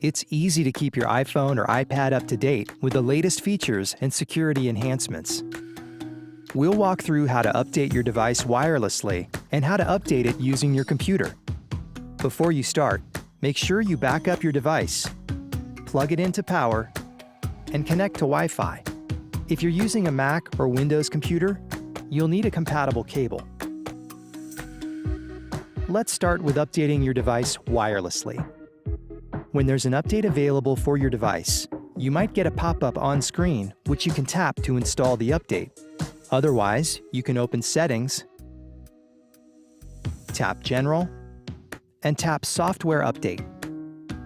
It's easy to keep your iPhone or iPad up to date with the latest features and security enhancements. We'll walk through how to update your device wirelessly and how to update it using your computer. Before you start, make sure you back up your device, plug it into power, and connect to Wi-Fi. If you're using a Mac or Windows computer, you'll need a compatible cable. Let's start with updating your device wirelessly. When there's an update available for your device, you might get a pop-up on screen which you can tap to install the update. Otherwise, you can open Settings, tap General, and tap Software Update.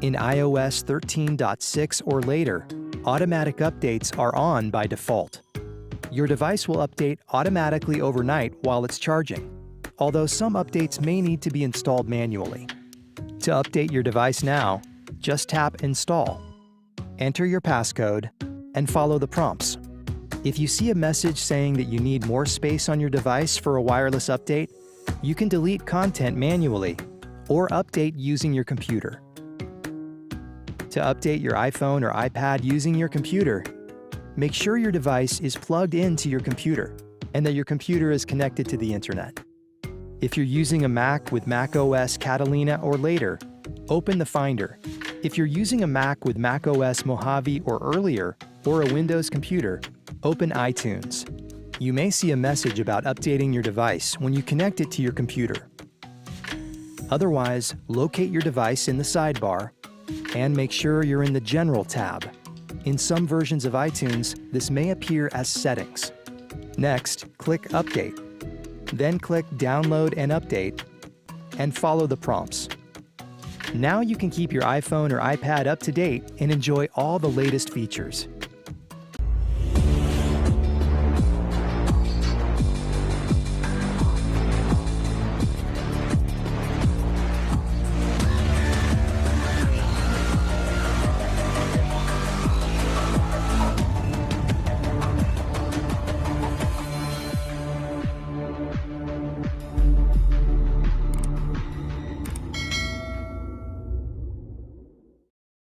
In iOS 13.6 or later, automatic updates are on by default. Your device will update automatically overnight while it's charging, although some updates may need to be installed manually. To update your device now, just tap Install, enter your passcode, and follow the prompts. If you see a message saying that you need more space on your device for a wireless update, you can delete content manually or update using your computer. To update your iPhone or iPad using your computer, make sure your device is plugged into your computer and that your computer is connected to the internet. If you're using a Mac with macOS Catalina or later, open the Finder. If you're using a Mac with macOS Mojave or earlier, or a Windows computer, open iTunes. You may see a message about updating your device when you connect it to your computer. Otherwise, locate your device in the sidebar and make sure you're in the General tab. In some versions of iTunes, this may appear as Settings. Next, click Update. Then click Download and Update, and follow the prompts. Now you can keep your iPhone or iPad up to date and enjoy all the latest features.